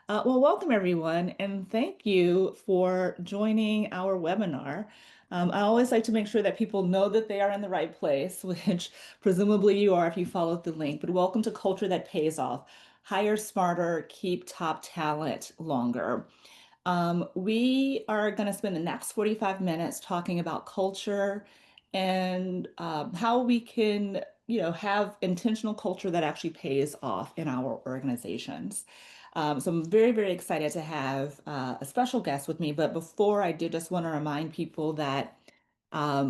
Well, welcome everyone, and thank you for joining our webinar. I always like to make sure that people know that they are in the right place, which presumably you are if you followed the link. But welcome to Culture That Pays Off. Hire smarter, keep top talent longer. We are going to spend the next 45 minutes talking about culture and how we can, have intentional culture that actually pays off in our organizations. So I'm very, very excited to have a special guest with me. But before I do, just want to remind people that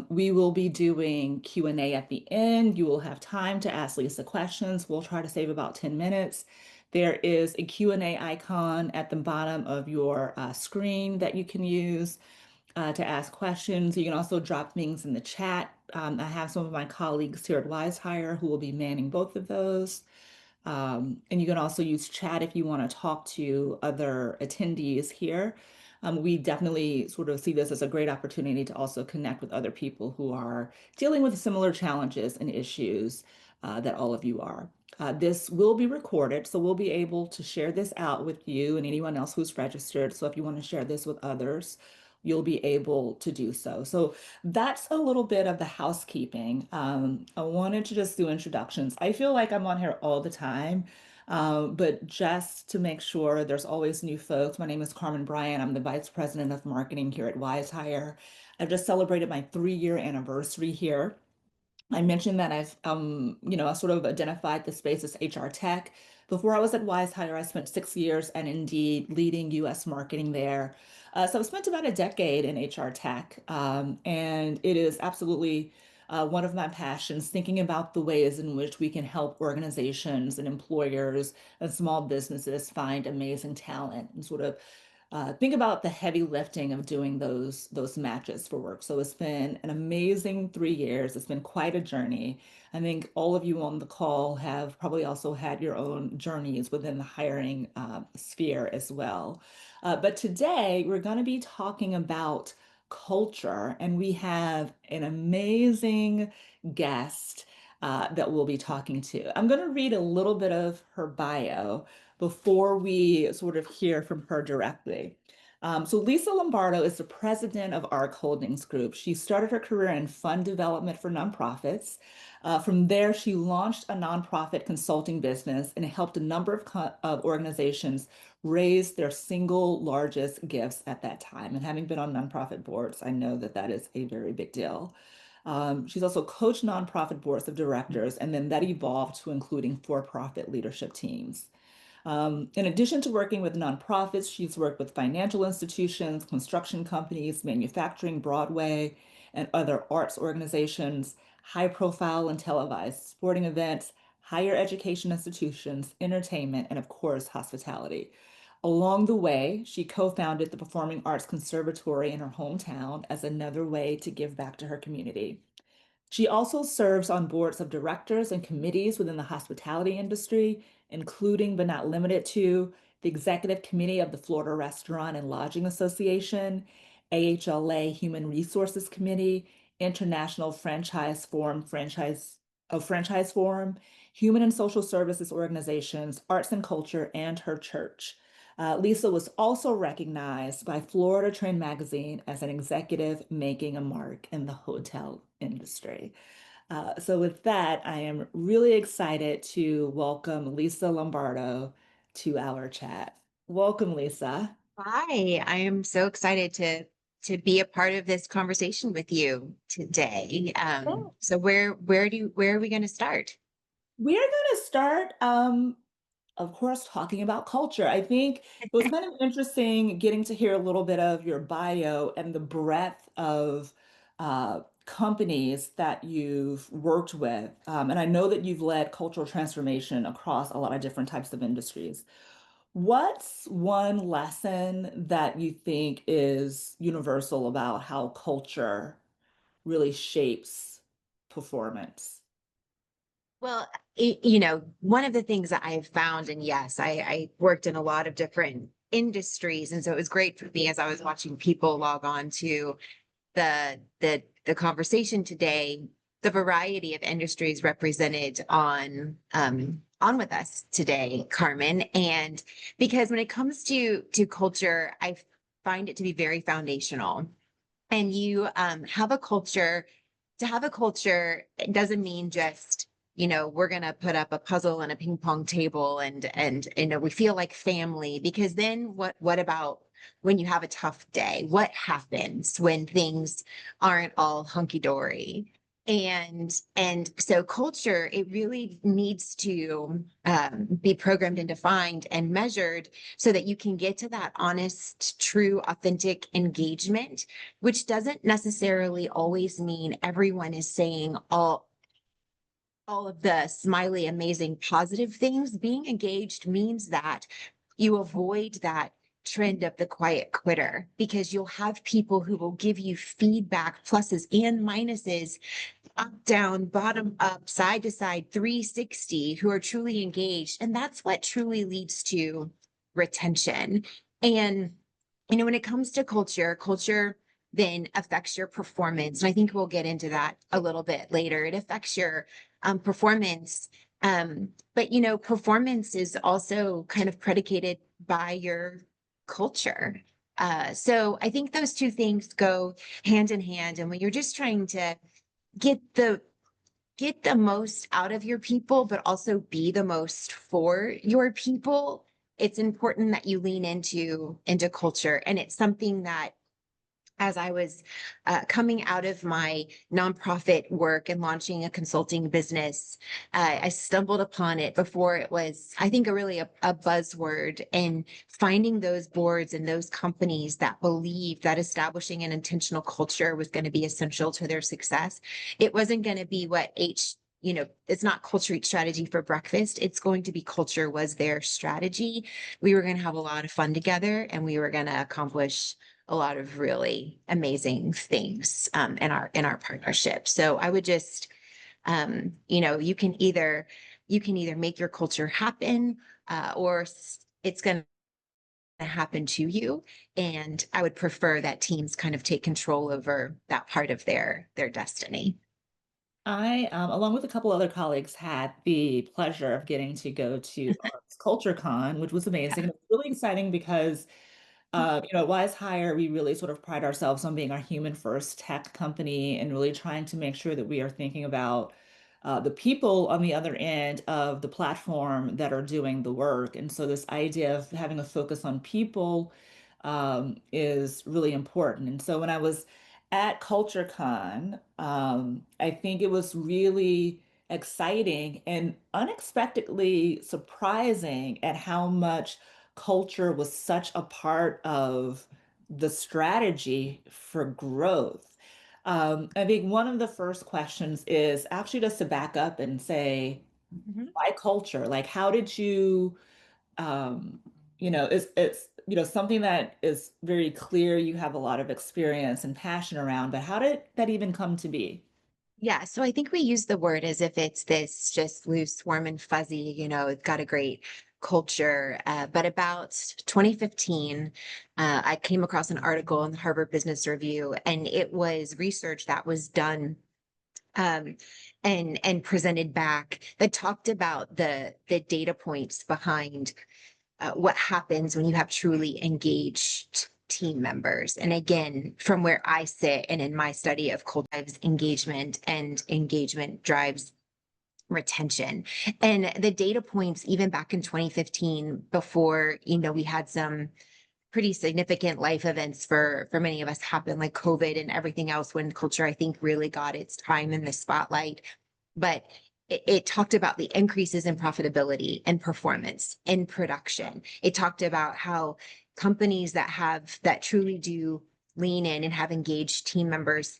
we will be doing Q&A at the end. You will have time to ask Lisa questions. We'll try to save about 10 minutes. There is a Q&A icon at the bottom of your screen that you can use to ask questions. You can also drop things in the chat. I have some of my colleagues here at WiseHire who will be manning both of those. And you can also use chat if you want to talk to other attendees here. We definitely sort of see this as a great opportunity to also connect with other people who are dealing with similar challenges and issues that all of you are. This will be recorded, so we'll be able to share this out with you and anyone else who's registered. So if you want to share this with others, you'll be able to do so. So that's a little bit of the housekeeping. I wanted to just do introductions. I feel like I'm on here all the time, but just to make sure there's always new folks. My name is Carmen Bryant. I'm the Vice President of Marketing here at WiseHire. I've just celebrated my 3-year anniversary here. I mentioned that I've, I sort of identified the space as HR tech. Before I was at WiseHire, I spent 6 years at Indeed leading US marketing there. So I've spent about a decade in HR tech, and it is absolutely one of my passions, thinking about the ways in which we can help organizations and employers and small businesses find amazing talent and sort of think about the heavy lifting of doing those matches for work. So it's been an amazing 3 years. It's been quite a journey. I think all of you on the call have probably also had your own journeys within the hiring sphere as well. But today we're going to be talking about culture, and we have an amazing guest that we'll be talking to. I'm going to read a little bit of her bio before we sort of hear from her directly. So Lisa Lombardo is the president of Ark Holdings Group. She started her career in fund development for nonprofits. From there, she launched a nonprofit consulting business and helped a number of organizations raise their single largest gifts at that time. And having been on nonprofit boards, I know that that is a very big deal. She's also coached nonprofit boards of directors, and then that evolved to including for-profit leadership teams. In addition to working with nonprofits, she's worked with financial institutions, construction companies, manufacturing, Broadway, and other arts organizations, high-profile and televised sporting events, higher education institutions, entertainment, and of course, hospitality. Along the way, she co-founded the Performing Arts Conservatory in her hometown as another way to give back to her community. She also serves on boards of directors and committees within the hospitality industry, including but not limited to the Executive Committee of the Florida Restaurant and Lodging Association, AHLA Human Resources Committee, International Franchise Forum, Human and Social Services Organizations, Arts and Culture, and her church. Lisa was also recognized by Florida Trend Magazine as an executive making a mark in the hotel industry. So with that, I am really excited to welcome Lisa Lombardo to our chat. Welcome, Lisa. Hi, I am so excited to be a part of this conversation with you today. So where are we going to start? We are going to start, of course, talking about culture. I think it was kind of interesting getting to hear a little bit of your bio and the breadth of companies that you've worked with. And I know that you've led cultural transformation across a lot of different types of industries. What's one lesson that you think is universal about how culture really shapes performance? Well, one of the things that I have found, and yes, I worked in a lot of different industries, and so it was great for me as I was watching people log on to the conversation today, the variety of industries represented on on with us today, Carmen. And because when it comes to culture, I find it to be very foundational. And you have a culture. To have a culture, it doesn't mean just, we're gonna put up a puzzle and a ping pong table and we feel like family, because then what about when you have a tough day? What happens when things aren't all hunky-dory? And so culture, it really needs to be programmed and defined and measured so that you can get to that honest, true, authentic engagement, which doesn't necessarily always mean everyone is saying all of the smiley, amazing, positive things. Being engaged means that you avoid that trend of the quiet quitter, because you'll have people who will give you feedback, pluses and minuses, up, down, bottom up, side to side, 360, who are truly engaged. And that's what truly leads to retention. And, when it comes to culture then affects your performance. And I think we'll get into that a little bit later. It affects your performance. But, performance is also kind of predicated by your culture. So I think those two things go hand in hand. And when you're just trying to get the most out of your people, but also be the most for your people, it's important that you lean into culture. And it's something that, as I was coming out of my nonprofit work and launching a consulting business, I stumbled upon it before it was, I think, a buzzword. And finding those boards and those companies that believed that establishing an intentional culture was going to be essential to their success. It wasn't going to be it's not culture eat strategy for breakfast. It's going to be culture was their strategy. We were going to have a lot of fun together, and we were going to accomplish a lot of really amazing things in our partnership. So I would just, you can either make your culture happen, or it's going to happen to you. And I would prefer that teams kind of take control over that part of their destiny. I, along with a couple other colleagues, had the pleasure of getting to go to Ark's Culture Con, which was amazing. And it was really exciting because at Wise Hire, we really sort of pride ourselves on being a human first tech company and really trying to make sure that we are thinking about the people on the other end of the platform that are doing the work. And so this idea of having a focus on people is really important. And so when I was at CultureCon, I think it was really exciting and unexpectedly surprising at how much culture was such a part of the strategy for growth. I think one of the first questions is actually just to back up and say, Mhm. why culture? Like, how did you, it's something that is very clear you have a lot of experience and passion around, but how did that even come to be? Yeah, so I think we use the word as if it's this just loose, warm, and fuzzy, it's got a great culture. But about 2015, I came across an article in the Harvard Business Review, and it was research that was done um, and presented back that talked about the data points behind what happens when you have truly engaged team members. And again, from where I sit and in my study of culture drives engagement, and engagement drives retention. And the data points, even back in 2015, before, we had some pretty significant life events for many of us happen, like COVID and everything else, when culture, I think, really got its time in the spotlight. But it talked about the increases in profitability and performance in production. It talked about how companies that truly do lean in and have engaged team members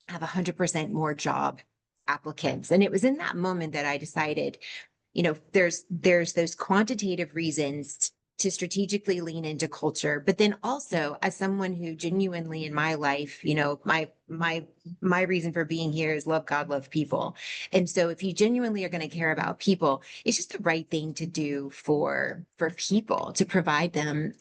have 100% more job applicants. And it was in that moment that I decided, there's those quantitative reasons to strategically lean into culture, but then also, as someone who genuinely in my life, my reason for being here is love God, love people. And so if you genuinely are going to care about people, it's just the right thing to do for people, to provide them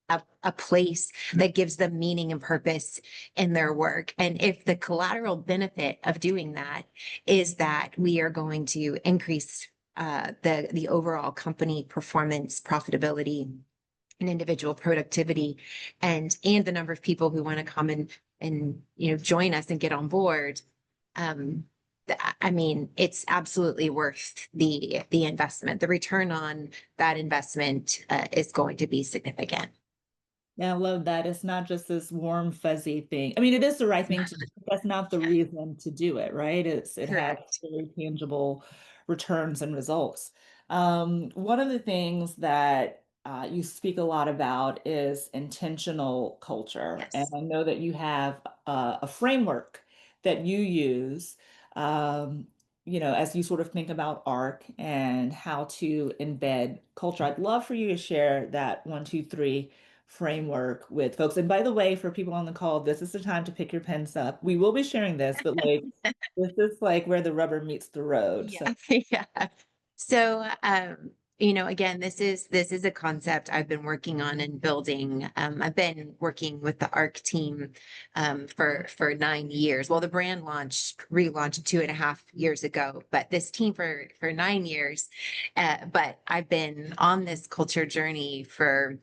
a place that gives them meaning and purpose in their work. And if the collateral benefit of doing that is that we are going to increase the overall company performance, profitability, and individual productivity, and the number of people who want to come and join us and get on board. Um, I mean, it's absolutely worth the investment. The return on that investment is going to be significant. Yeah, I love that. It's not just this warm, fuzzy thing. I mean, it is the right thing to do. But that's not the reason to do it, right? It has Correct. very tangible returns and results. One of the things that you speak a lot about is intentional culture. And Yes. I know that you have a framework that you use, um, as you sort of think about ARC and how to embed culture. I'd love for you to share that 1, 2, 3 framework with folks. And by the way, for people on the call, this is the time to pick your pens up. We will be sharing this, but like this is like where the rubber meets the road. So Yeah. Yeah. So, again, this is a concept I've been working on and building. I've been working with the ARC team for 9 years. Well, the brand relaunched 2.5 years ago, but this team for 9 years. But I've been on this culture journey for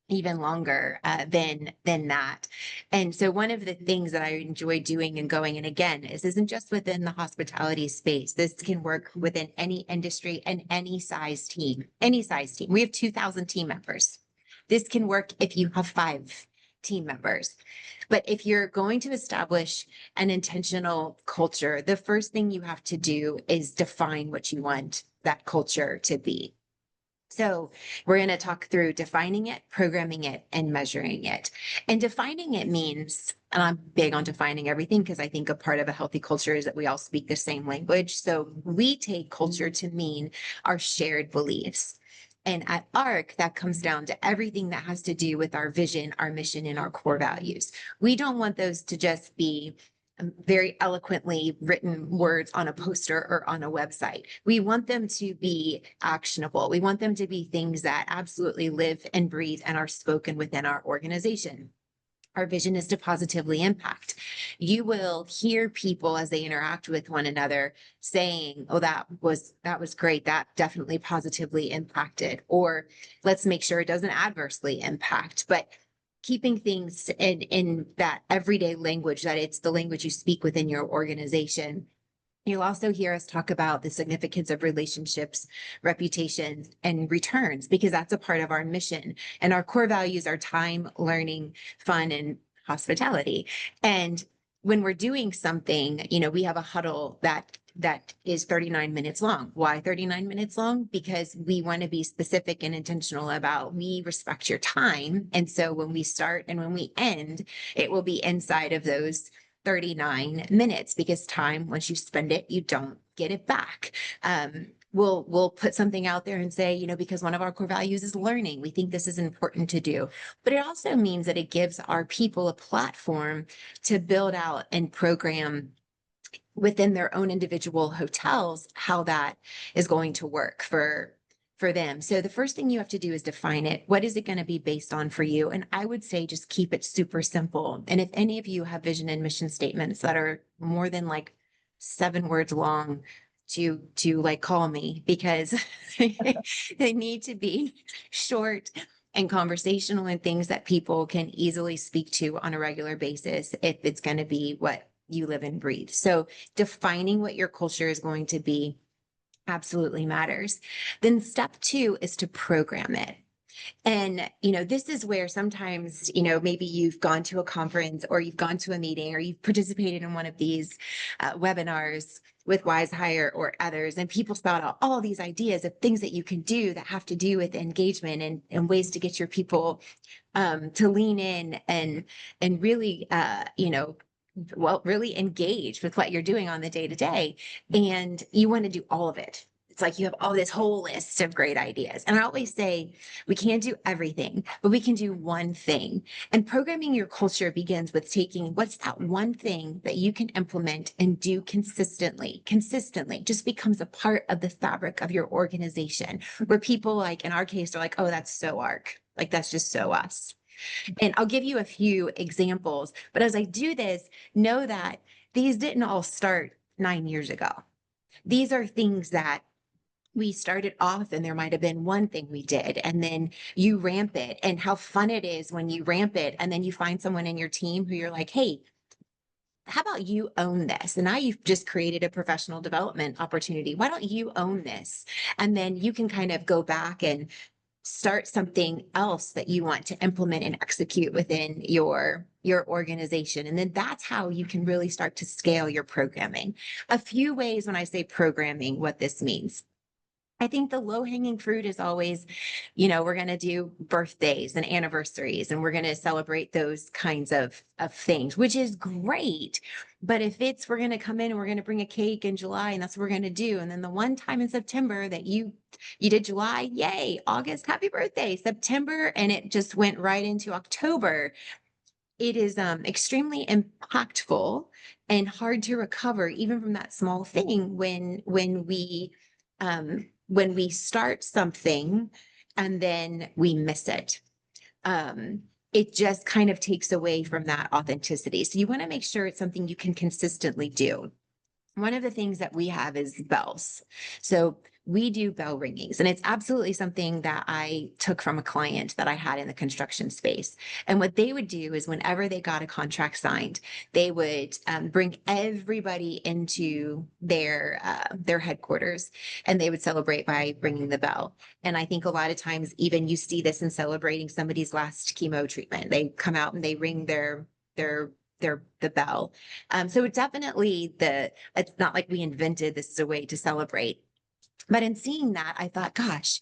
even longer than that. And so one of the things that I enjoy doing and going, and again, this isn't just within the hospitality space. This can work within any industry and any size team. Any size team. We have 2,000 team members. This can work if you have 5 team members. But if you're going to establish an intentional culture, the first thing you have to do is define what you want that culture to be. So we're going to talk through defining it, programming it, and measuring it. And defining it means, and I'm big on defining everything because I think a part of a healthy culture is that we all speak the same language. So we take culture to mean our shared beliefs. And at ARC, that comes down to everything that has to do with our vision, our mission, and our core values. We don't want those to just be very eloquently written words on a poster or on a website. We want them to be actionable. We want them to be things that absolutely live and breathe and are spoken within our organization. Our vision is to positively impact. You will hear people as they interact with one another saying, "Oh, that was great. That definitely positively impacted." Or let's make sure it doesn't adversely impact. But keeping things in that everyday language, that it's the language you speak within your organization. You'll also hear us talk about the significance of relationships, reputation, and returns, because that's a part of our mission. And our core values are time, learning, fun, and hospitality. And when we're doing something, we have a huddle that is 39 minutes long. Why 39 minutes long? Because we want to be specific and intentional about, we respect your time. And so when we start and when we end, it will be inside of those 39 minutes, because time, once you spend it, you don't get it back. We'll put something out there and say, because one of our core values is learning, we think this is important to do. But it also means that it gives our people a platform to build out and program within their own individual hotels how that is going to work for them. So the first thing you have to do is define it. What is it going to be based on for you? And I would say just keep it super simple. And if any of you have vision and mission statements that are more than like 7 words long, to like call me, because they need to be short and conversational and things that people can easily speak to on a regular basis if it's going to be what you live and breathe. So defining what your culture is going to be absolutely matters. Then step 2 is to program it. And, this is where sometimes, maybe you've gone to a conference or you've gone to a meeting or you've participated in one of these webinars with Wise Hire or others, and people spout out all these ideas of things that you can do that have to do with engagement and ways to get your people to lean in and really, really engage with what you're doing on the day to day. And you want to do all of it. It's like you have all this whole list of great ideas. And I always say we can't do everything, but we can do one thing. And programming your culture begins with taking what's that one thing that you can implement and do consistently. Consistently just becomes a part of the fabric of your organization, where people, like in our case, are like, "Oh, that's so ARC. Like, that's just so us." And I'll give you a few examples, but as I do this, know that these didn't all start 9 years ago. These are things that we started off and there might have been one thing we did, and then you ramp it, and how fun it is when you ramp it and then you find someone in your team who you're like, hey, how about you own this? And now you've just created a professional development opportunity. Why don't you own this? And then you can kind of go back and start something else that you want to implement and execute within your organization. And then that's how you can really start to scale your programming. A few ways when I say programming, what this means. I think the low hanging fruit is always, we're going to do birthdays and anniversaries and we're going to celebrate those kinds of things, which is great. But if we're going to come in and we're going to bring a cake in July and that's what we're going to do. And then the one time in September that you did July, yay, August, happy birthday, September, and it just went right into October. It is extremely impactful and hard to recover even from that small thing when we start something and then we miss it. It just kind of takes away from that authenticity. So you want to make sure it's something you can consistently do. One of the things that we have is bells. So we do bell ringings, and it's absolutely something that I took from a client that I had in the construction space. And what they would do is whenever they got a contract signed, they would bring everybody into their headquarters, and they would celebrate by ringing the bell. And I think a lot of times, even you see this in celebrating somebody's last chemo treatment. They come out and they ring the bell. So it's definitely it's not like we invented this as a way to celebrate. But in seeing that, I thought, gosh,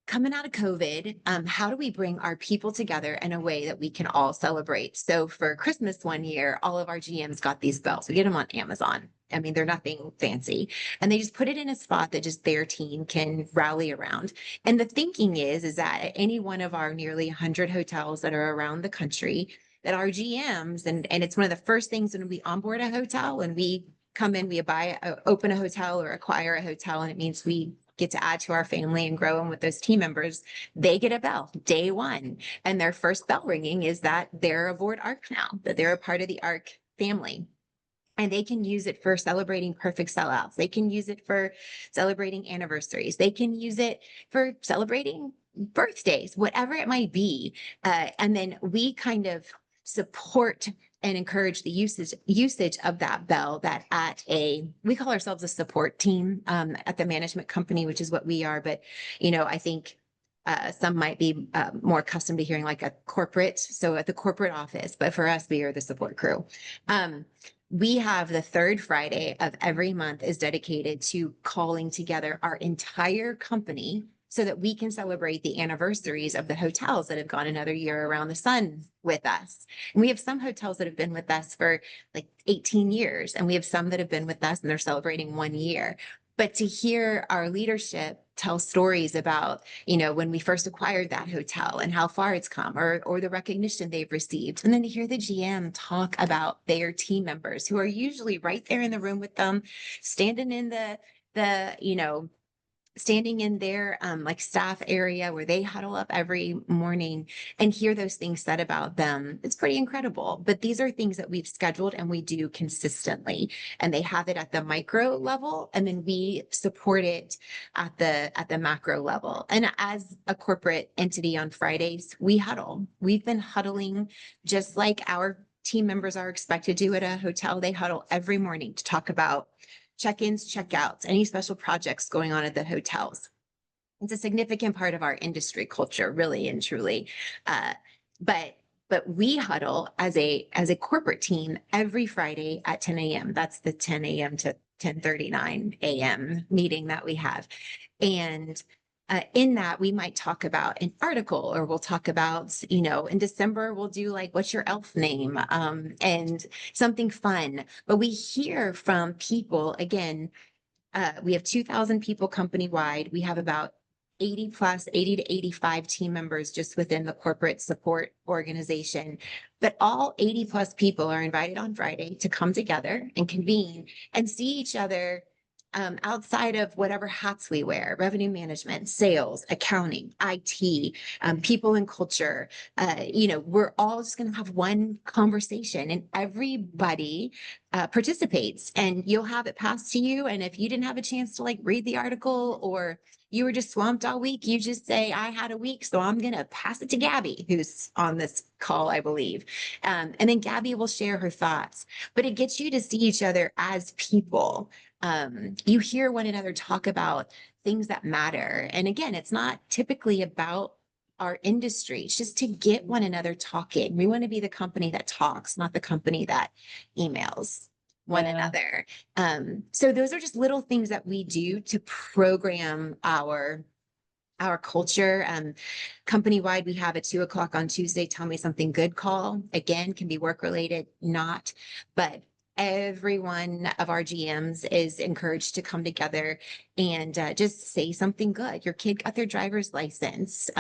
coming out of COVID, how do we bring our people together in a way that we can all celebrate? So for Christmas one year, all of our GMs got these bells. We get them on Amazon. I mean, they're nothing fancy. And they just put it in a spot that just their team can rally around. And the thinking is that at any one of our nearly 100 hotels that are around the country, that our GMs, and it's one of the first things when we onboard a hotel, when we come in, we open a hotel or acquire a hotel, and it means we get to add to our family and grow them with those team members. They get a bell day one, and their first bell ringing is that they're aboard Ark now, that they're a part of the Ark family. And they can use it for celebrating perfect sellouts. They can use it for celebrating anniversaries. They can use it for celebrating birthdays, whatever it might be. And then we kind of support and encourage the usage of that bell that we call ourselves a support team at the management company, which is what we are. But, I think some might be more accustomed to hearing like a corporate. So at the corporate office, but for us, we are the support crew. We have the third Friday of every month is dedicated to calling together our entire company so that we can celebrate the anniversaries of the hotels that have gone another year around the sun with us. And we have some hotels that have been with us for like 18 years, and we have some that have been with us and they're celebrating 1 year. But to hear our leadership tell stories about, when we first acquired that hotel and how far it's come, or the recognition they've received. And then to hear the GM talk about their team members who are usually right there in the room with them, standing in standing in their like staff area where they huddle up every morning, and hear those things said about them. It's pretty incredible. But these are things that we've scheduled and we do consistently, and they have it at the micro level, and then we support it at the macro level. And as a corporate entity on Fridays, we huddle. We've been huddling just like our team members are expected to at a hotel. They huddle every morning to talk about check-ins, check-outs, any special projects going on at the hotels. It's a significant part of our industry culture, really and truly. But we huddle as a corporate team every Friday at 10 a.m. That's the 10 a.m. to 10:39 a.m. meeting that we have. And in that, we might talk about an article, or we'll talk about, in December, we'll do like, what's your elf name? And something fun. But we hear from people, again, we have 2,000 people company-wide. We have about 80 to 85 team members just within the corporate support organization. But all 80 plus people are invited on Friday to come together and convene and see each other outside of whatever hats we wear, revenue management, sales, accounting, IT, people and culture, we're all just going to have one conversation and everybody participates, and you'll have it passed to you. And if you didn't have a chance to like read the article, or you were just swamped all week, you just say, I had a week, so I'm going to pass it to Gabby, who's on this call, I believe. And then Gabby will share her thoughts, but it gets you to see each other as people. You hear one another talk about things that matter. And again, it's not typically about our industry. It's just to get one another talking. We want to be the company that talks, not the company that emails one Yeah. another. So those are just little things that we do to program our culture. Company wide, we have a 2 o'clock on Tuesday, tell me something good call. Again, can be work related, not, but every one of our GMs is encouraged to come together and just say something good. Your kid got their driver's license.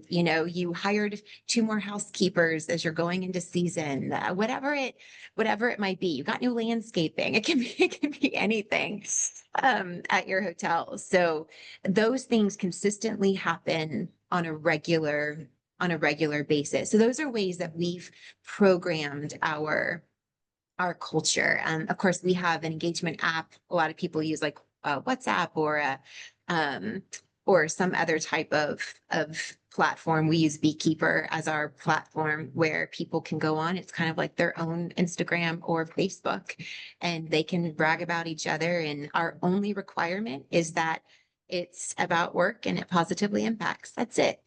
You hired 2 more housekeepers as you're going into season, whatever it might be. You got new landscaping. It can be anything at your hotel. So those things consistently happen on a regular basis. So those are ways that we've programmed our culture. Of course, we have an engagement app. A lot of people use like WhatsApp or some other type of platform. We use Beekeeper as our platform where people can go on. It's kind of like their own Instagram or Facebook, and they can brag about each other. And our only requirement is that it's about work and it positively impacts. That's it.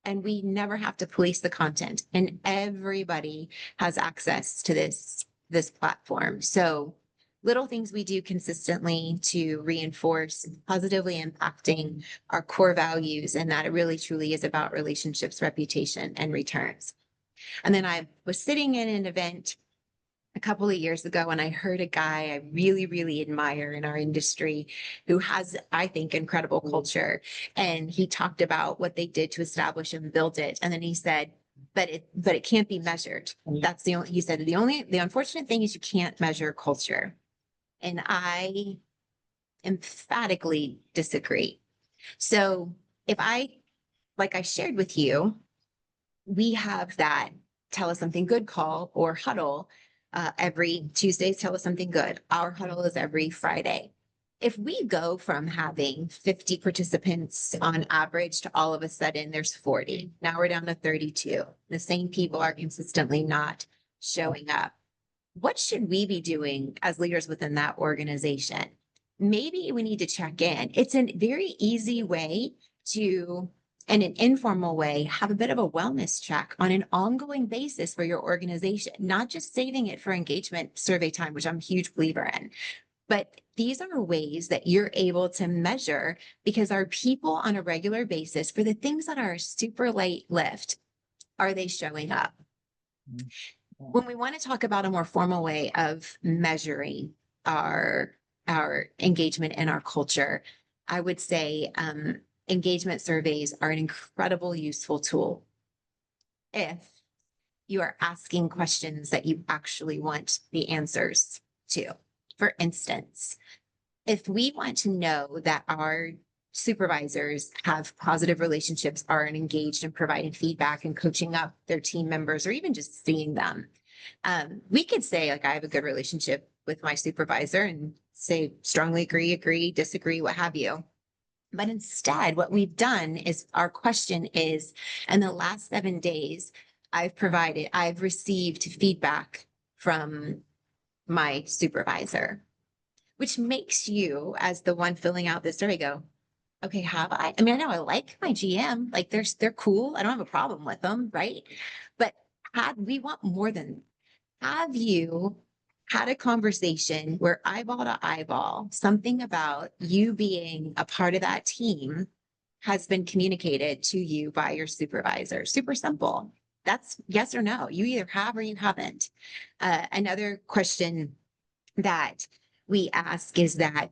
And we never have to police the content, and everybody has access to this platform. So little things we do consistently to reinforce positively impacting our core values, and that it really truly is about relationships, reputation, and returns. And then I was sitting in an event a couple of years ago, and I heard a guy I really, really admire in our industry who has, I think, incredible culture. And he talked about what they did to establish and build it. And then he said, but it can't be measured. That's he said, the unfortunate thing is you can't measure culture. And I emphatically disagree. So like I shared with you, we have that tell us something good call or huddle every Tuesdays. Tell us something good. Our huddle is every Friday. If we go from having 50 participants on average to all of a sudden there's 40, now we're down to 32. The same people are consistently not showing up. What should we be doing as leaders within that organization? Maybe we need to check in. It's a very easy way to, in an informal way, have a bit of a wellness check on an ongoing basis for your organization, not just saving it for engagement survey time, which I'm a huge believer in. But these are ways that you're able to measure, because our people on a regular basis, for the things that are super light lift, are they showing up? When we want to talk about a more formal way of measuring our engagement and our culture, I would say engagement surveys are an incredible useful tool if you are asking questions that you actually want the answers to. For instance, if we want to know that our supervisors have positive relationships, are engaged in providing feedback and coaching up their team members, or even just seeing them, we could say, like, I have a good relationship with my supervisor, and say strongly agree, disagree, what have you. But instead, what we've done is, our question is, in the last 7 days, I've received feedback from my supervisor, which makes you, as the one filling out this survey, go, okay, have I? I mean, I know I like my GM, like they're cool. I don't have a problem with them, right? But we want more than, have you had a conversation where eyeball to eyeball, something about you being a part of that team has been communicated to you by your supervisor? Super simple. That's yes or no. You either have or you haven't. Another question that we ask is that,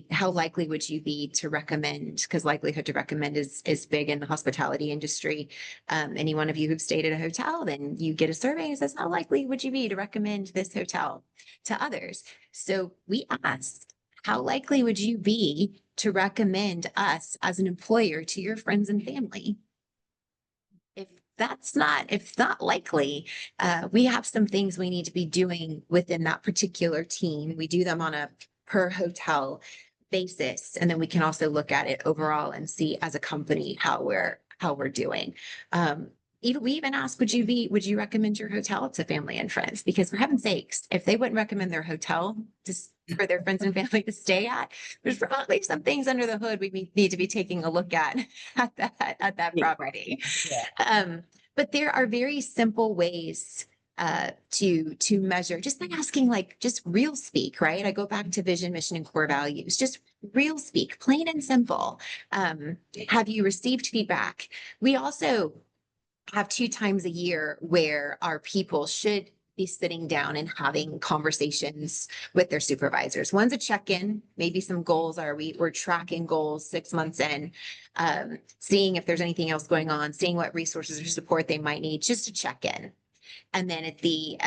how likely would you be to recommend, because likelihood to recommend is big in the hospitality industry. Any one of you who've stayed at a hotel, then you get a survey that says, how likely would you be to recommend this hotel to others? So we ask, how likely would you be to recommend us as an employer to your friends and family? If it's not likely, we have some things we need to be doing within that particular team. We do them on a per hotel basis, and then we can also look at it overall and see as a company how we're doing. Even we even ask, would you recommend your hotel to family and friends? Because for heaven's sakes, if they wouldn't recommend their hotel just for their friends and family to stay at, there's probably some things under the hood need to be taking a look at at that Yeah. property. Yeah. But there are very simple ways to measure just by asking, like, just real speak, right? I go back to vision, mission, and core values, just real speak, plain and simple. Have you received feedback? We also have 2 times a year where our people should be sitting down and having conversations with their supervisors. One's a check-in, maybe some goals. We're tracking goals 6 months in, seeing if there's anything else going on, seeing what resources or support they might need, just to check in. And then at the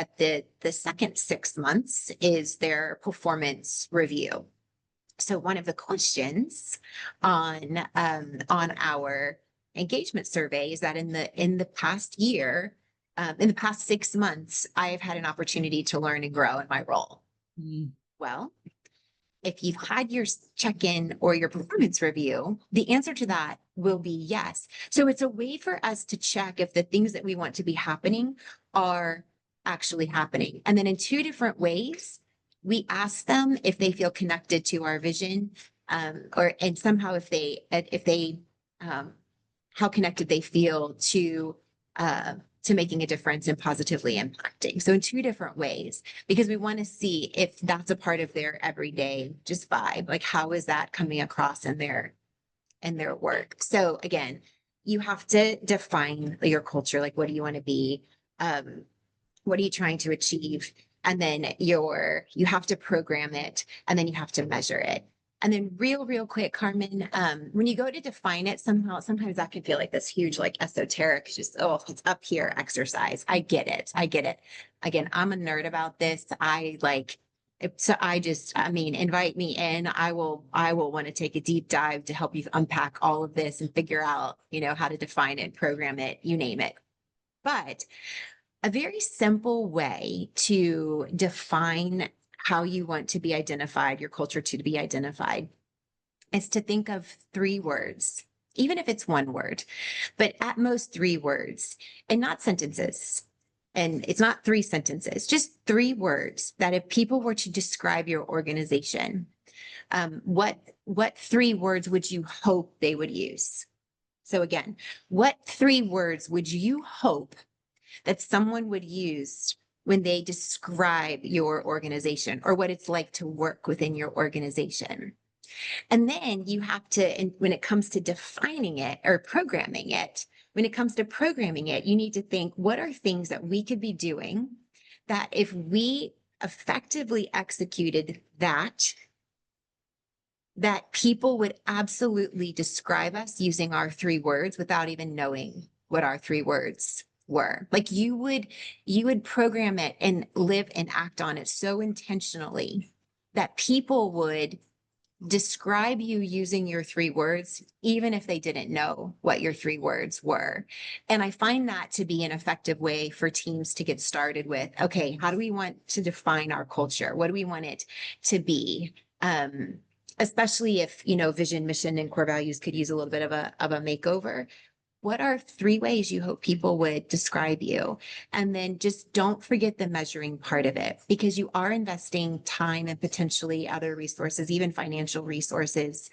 second 6 months is their performance review. So one of the questions on our engagement survey is that in the past year, in the past 6 months, I've had an opportunity to learn and grow in my role. Mm. Well, if you've had your check-in or your performance review, the answer to that will be yes. So it's a way for us to check if the things that we want to be happening are actually happening. And then in 2 different ways, we ask them if they feel connected to our vision, or and somehow if they how connected they feel to making a difference and positively impacting. So in 2 different ways, because we want to see if that's a part of their everyday just vibe, like how is that coming across in their work. So again, you have to define your culture, like what do you want to be? What are you trying to achieve? And then you have to program it, and then you have to measure it. And then real quick, Carmen, when you go to define it, sometimes that can feel like this huge, like esoteric, just, oh, it's up here exercise. I get it. I get it. Again, I'm a nerd about this. So I mean, invite me in. I will want to take a deep dive to help you unpack all of this and figure out, how to define it, program it, you name it. But a very simple way to define how you want to be identified, your culture to be identified, is to think of 3 words, even if it's 1 word, but at most 3 words, and not sentences. And it's not 3 sentences, just 3 words that if people were to describe your organization, what 3 words would you hope they would use? So again, what 3 words would you hope that someone would use when they describe your organization or what it's like to work within your organization? And then you have to, and when it comes to defining it or programming it, you need to think, what are things that we could be doing that if we effectively executed that people would absolutely describe us using our 3 words without even knowing what our 3 words were. Like you would program it and live and act on it so intentionally that people would describe you using your 3 words, even if they didn't know what your 3 words were. And I find that to be an effective way for teams to get started with, okay, how do we want to define our culture? What do we want it to be? Especially if, vision, mission, and core values could use a little bit of a makeover. What are 3 ways you hope people would describe you? And then just don't forget the measuring part of it, because you are investing time and potentially other resources, even financial resources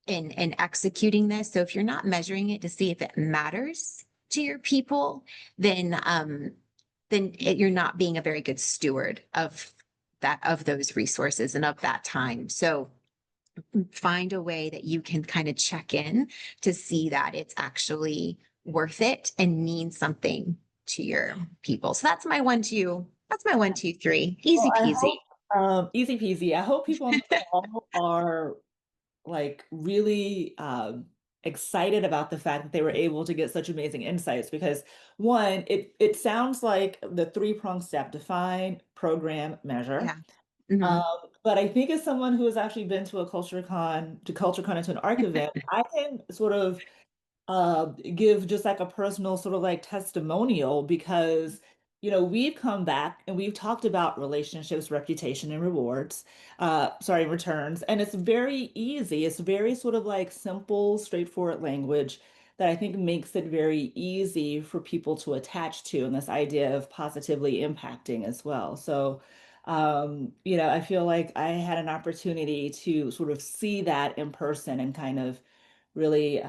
in executing this. So if you're not measuring it to see if it matters to your people, you're not being a very good steward of those resources and of that time. So find a way that you can kind of check in to see that it's actually worth it and mean something to your people. So that's my 1, 2. That's my 1, 2, 3. Well, Easy I peasy. hope, easy peasy. I hope people on the call are like really excited about the fact that they were able to get such amazing insights because one, it sounds like the 3-pronged step: define, program, measure. Yeah. Um, Mhm. But I think as someone who has actually been to Culture Con and to an ARC event, I can sort of give just like a personal sort of like testimonial because, we've come back and we've talked about relationships, reputation, and rewards, sorry, returns. And it's very easy. It's very sort of like simple, straightforward language that I think makes it very easy for people to attach to, and this idea of positively impacting as well. So, I feel like I had an opportunity to sort of see that in person and kind of really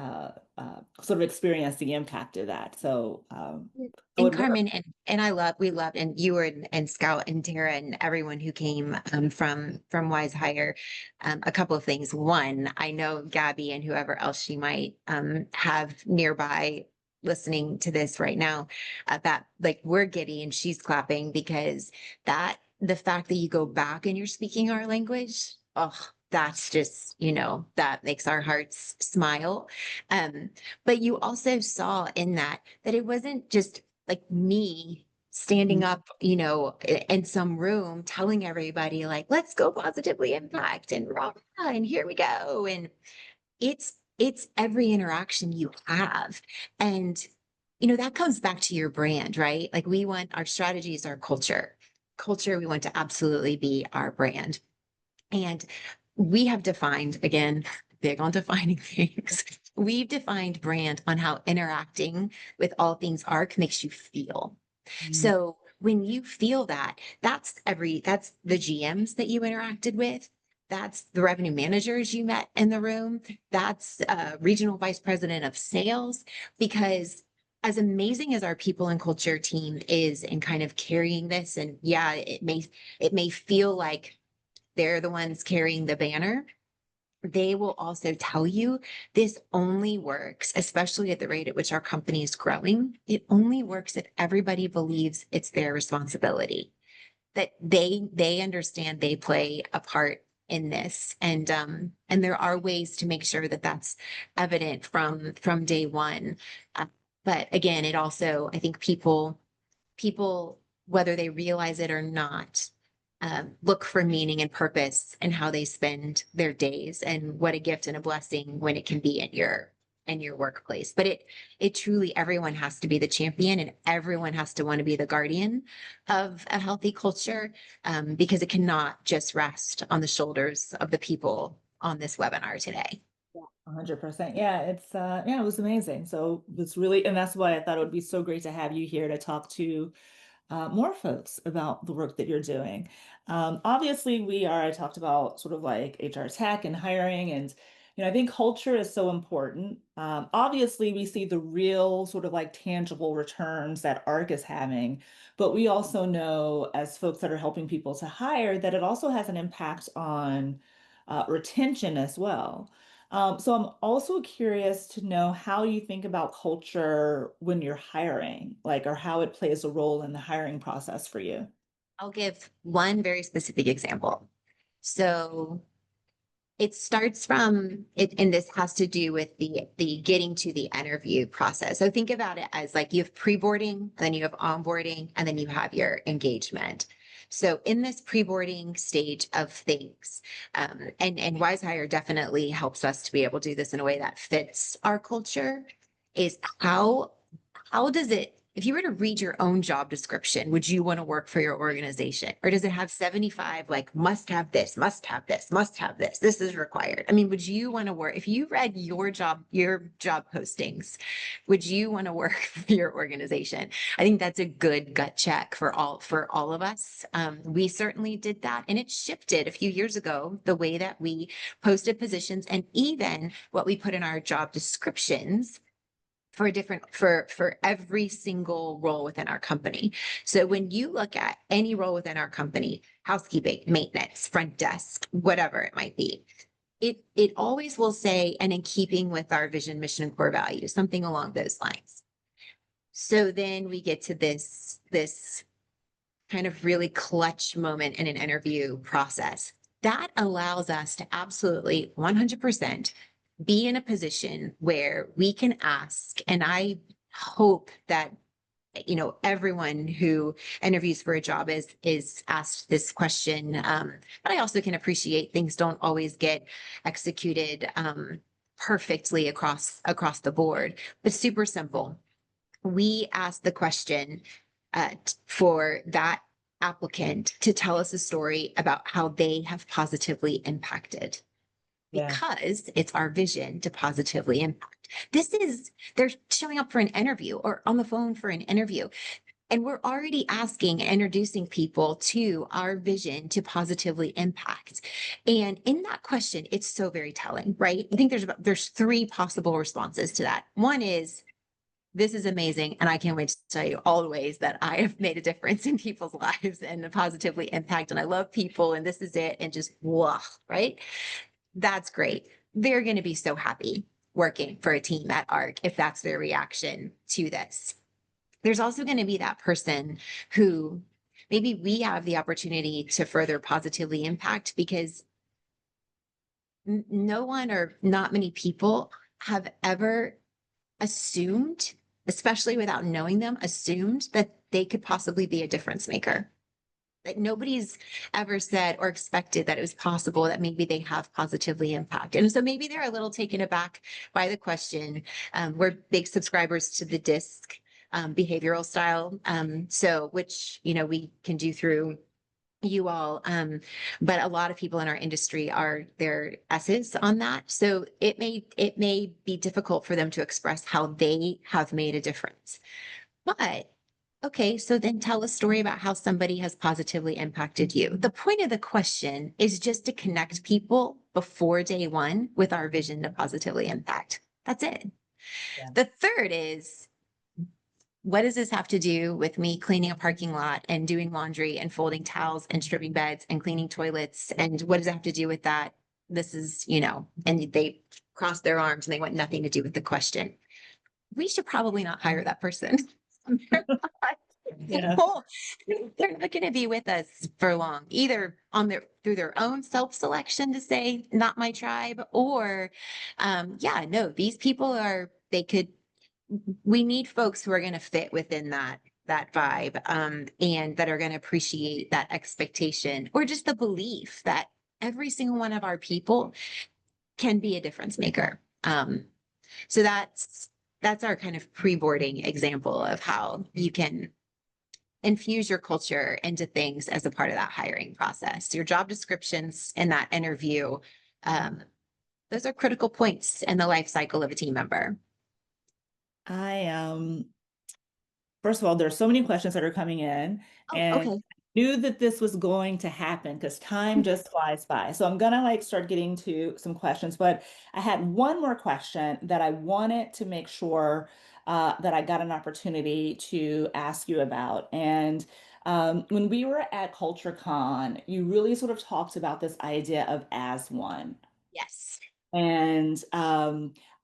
sort of experience the impact of that. So I And would love. Carmen and we loved, and you were and Scout and Tara and everyone who came from Wise Hire, a couple of things. One, I know Gabby and whoever else she might have nearby listening to this right now, that like we're giddy and she's clapping because that the fact that you go back and you're speaking our language, oh, that's just, that makes our hearts smile. Um, but you also saw in that it wasn't just like me standing up, in some room telling everybody like, let's go positively impact and rah, rah, and here we go. And it's every interaction you have. And that comes back to your brand, right? Like we want our strategies, our culture. Culture, we want to absolutely be our brand. And we have defined, again, big on defining things. We've defined brand on how interacting with all things ARC makes you feel. Mhm. So when you feel that, that's the GMs that you interacted with. That's the revenue managers you met in the room. That's regional vice president of sales. Because as amazing as our people and culture team is in kind of carrying this, and yeah, it may feel like they're the ones carrying the banner. They will also tell you this only works, especially at the rate at which our company is growing. It only works if everybody believes it's their responsibility, that they understand they play a part in this, and there are ways to make sure that that's evident from day one. Uh, but again, it also, I think people, whether they realize it or not, look for meaning and purpose in how they spend their days, and what a gift and a blessing when it can be in your workplace. But it truly, everyone has to be the champion, and everyone has to want to be the guardian of a healthy culture, because it cannot just rest on the shoulders of the people on this webinar today. 100%. Yeah, it was amazing. So it's really, and that's why I thought it would be so great to have you here to talk to more folks about the work that you're doing. Obviously, I talked about sort of like HR tech and hiring, and I think culture is so important. Obviously, we see the real sort of like tangible returns that ARC is having, but we also know as folks that are helping people to hire that it also has an impact on retention as well. So I'm also curious to know how you think about culture when you're hiring, like, or how it plays a role in the hiring process for you. I'll give one very specific example. So it starts from it, and this has to do with the getting to the interview process. So think about it as like you have pre-boarding, then you have onboarding, and then you have your engagement. So in this pre-boarding stage of things, and Wise Hire definitely helps us to be able to do this in a way that fits our culture, is how does it, if you were to read your own job description, would you want to work for your organization? Or does it have 75 like must have this, must have this, must have this, this is required? I mean, would you want to work, if you read your job postings, would you want to work for your organization? I think that's a good gut check for all of us. We certainly did that. And it shifted a few years ago, the way that we posted positions and even what we put in our job descriptions for every single role within our company. So when you look at any role within our company, housekeeping, maintenance, front desk, whatever it might be, it always will say, and in keeping with our vision, mission, and core values, something along those lines. So then we get to this kind of really clutch moment in an interview process that allows us to absolutely 100% be in a position where we can ask, and I hope that everyone who interviews for a job is asked this question. But I also can appreciate things don't always get executed perfectly across the board, but super simple. We ask the question for that applicant to tell us a story about how they have positively impacted, Yeah. because it's our vision to positively impact. They're showing up for an interview or on the phone for an interview. And we're already asking and introducing people to our vision to positively impact. And in that question, it's so very telling, right? I think there's three possible responses to that. One is, this is amazing, and I can't wait to tell you all the ways that I have made a difference in people's lives and positively impact. And I love people, and this is it, and just whoa, right? That's great. They're going to be so happy working for a team at Ark if that's their reaction to this. There's also going to be that person who maybe we have the opportunity to further positively impact, because no one or not many people have ever assumed, especially without knowing them, assumed that they could possibly be a difference maker. Like nobody's ever said or expected that it was possible that maybe they have positively impacted. And so maybe they're a little taken aback by the question. We're big subscribers to the DISC behavioral style. So which, we can do through you all. But a lot of people in our industry are their S's on that. So it may be difficult for them to express how they have made a difference. But okay, so then tell a story about how somebody has positively impacted you. The point of the question is just to connect people before day one with our vision to positively impact. That's it. Yeah. The third is, what does this have to do with me cleaning a parking lot and doing laundry and folding towels and stripping beds and cleaning toilets? And what does it have to do with that? This is, and they cross their arms and they want nothing to do with the question. We should probably not hire that person. Yeah. They're not going to be with us for long, either through their own self-selection to say not my tribe, or no, these people we need folks who are going to fit within that vibe, and that are going to appreciate that expectation, or just the belief that every single one of our people can be a difference maker. So that's our kind of pre-boarding example of how you can infuse your culture into things as a part of that hiring process. Your job descriptions in that interview, those are critical points in the life cycle of a team member. First of all, there's so many questions that are coming in, Oh, and okay. knew that this was going to happen because time just flies by. So I'm gonna start getting to some questions, but I had one more question that I wanted to make sure that I got an opportunity to ask you about. And when we were at CultureCon, you really sort of talked about this idea of as one. Yes. And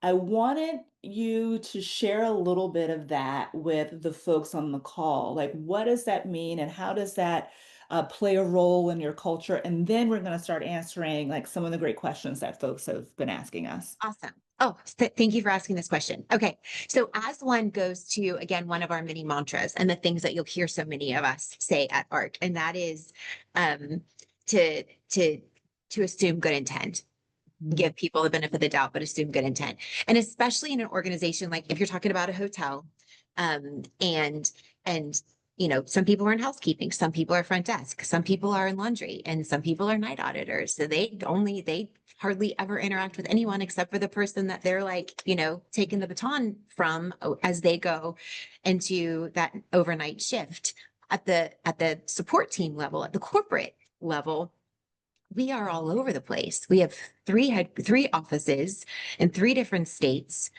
I wanted you to share a little bit of that with the folks on the call. Like, what does that mean, and how does that play a role in your culture? And then we're going to start answering some of the great questions that folks have been asking us. Awesome. Oh, thank you for asking this question. Okay. So as one goes to, again, one of our mini mantras and the things that you'll hear so many of us say at ARC, and that is to assume good intent. Give people the benefit of the doubt, but assume good intent. And especially in an organization, like if you're talking about a hotel, and some people are in housekeeping, some people are front desk, some people are in laundry, and some people are night auditors. So they hardly ever interact with anyone except for the person that they're taking the baton from as they go into that overnight shift. At the support team level, at the corporate level, we are all over the place. We have three offices in 3 different states.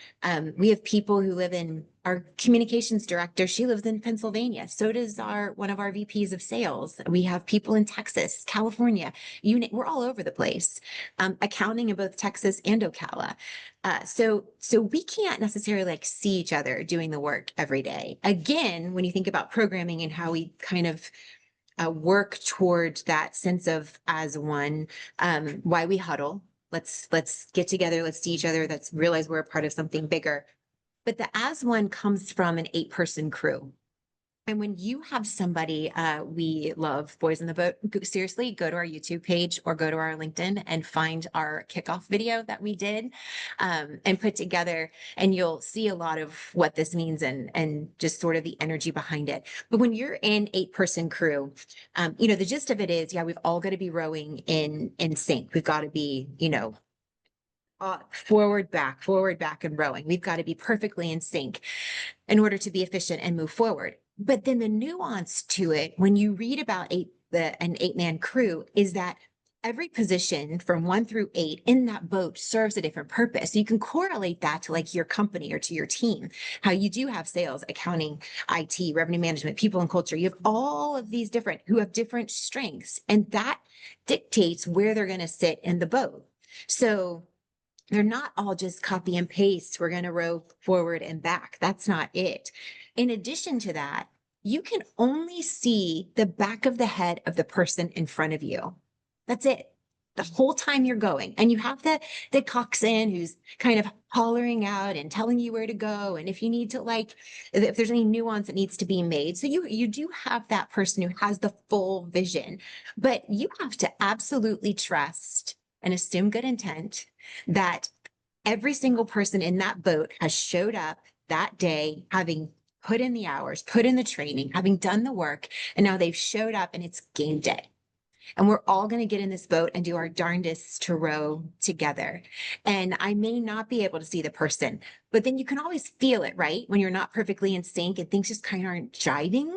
We have people who live in our communications director. She lives in Pennsylvania. So does one of our VPs of sales. We have people in Texas, California. We're all over the place. Accounting in both Texas and Ocala. So we can't necessarily see each other doing the work every day. Again, when you think about programming and how we kind of work towards that sense of as one, why we huddle. Let's get together. Let's see each other. Let's realize we're a part of something bigger. But the as one comes from an 8-person crew. And when you have somebody, we love Boys in the Boat. Seriously, go to our YouTube page or go to our LinkedIn and find our kickoff video that we did and put together, and you'll see a lot of what this means and just sort of the energy behind it. But when you're in 8-person crew, the gist of it is, yeah, we've all got to be rowing in sync. We've got to be, forward, back, and rowing. We've got to be perfectly in sync in order to be efficient and move forward. But then the nuance to it, when you read about an 8-man crew, is that every position from 1 through 8 in that boat serves a different purpose. So you can correlate that to like your company or to your team, how you do have sales, accounting, IT, revenue management, people and culture. You have all of these different who have different strengths, and that dictates where they're going to sit in the boat. So they're not all just copy and paste. We're going to row forward and back. That's not it. In addition to that, you can only see the back of the head of the person in front of you. That's it. The whole time you're going. And you have the coxswain who's kind of hollering out and telling you where to go. And if you need to, like, if there's any nuance that needs to be made. So you do have that person who has the full vision, but you have to absolutely trust and assume good intent that every single person in that boat has showed up that day, having put in the hours, put in the training, having done the work, and now they've showed up and it's game day. And we're all going to get in this boat and do our darndest to row together. And I may not be able to see the person, but then you can always feel it, right? When you're not perfectly in sync and things just kind of aren't jiving.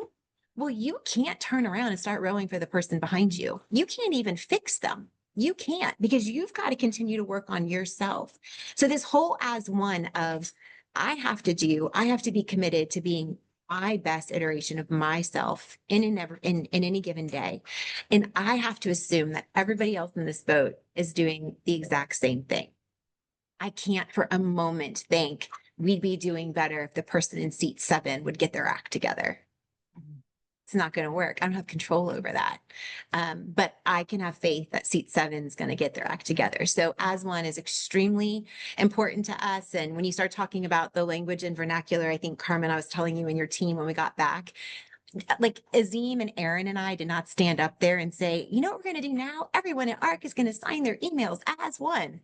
Well, you can't turn around and start rowing for the person behind you. You can't even fix them. You can't, because you've got to continue to work on yourself. So this whole as one of I have to be committed to being my best iteration of myself in any given day. And I have to assume that everybody else in this boat is doing the exact same thing. I can't for a moment think we'd be doing better if the person in seat 7 would get their act together. It's not going to work. I don't have control over that. But I can have faith that seat 7 is going to get their act together. So as one is extremely important to us. And when you start talking about the language and vernacular, I think, Carmen, I was telling you and your team when we got back, like Azim and Aaron and I did not stand up there and say, you know what we're going to do now? Everyone at Ark is going to sign their emails as one.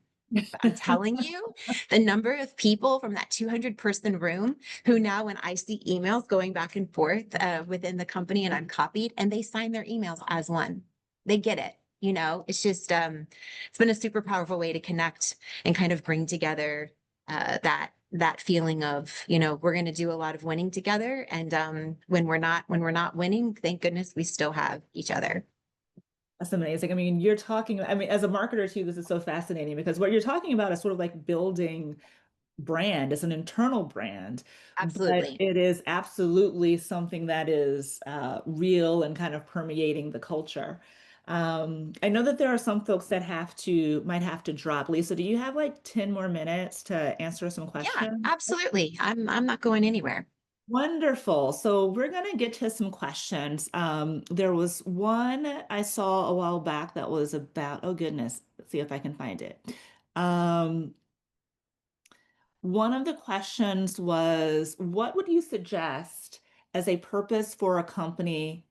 I'm telling you, the number of people from that 200-person room who now, when I see emails going back and forth within the company and I'm copied, and they sign their emails as one, they get it. It's just, it's been a super powerful way to connect and kind of bring together that feeling of, we're going to do a lot of winning together. And when we're not winning, thank goodness we still have each other. That's amazing. I mean, as a marketer too, this is so fascinating because what you're talking about is sort of like building brand. It's an internal brand, but Absolutely. it is absolutely something that is real and kind of permeating the culture. I know that there are some folks that might have to drop. Lisa, do you have like 10 more minutes to answer some Yeah, questions? absolutely. I'm not going anywhere. Wonderful. So we're going to get to some questions. There was one I saw a while back that was about, oh goodness, let's see if I can find it. Um, One of the questions was, what would you suggest as a purpose for a company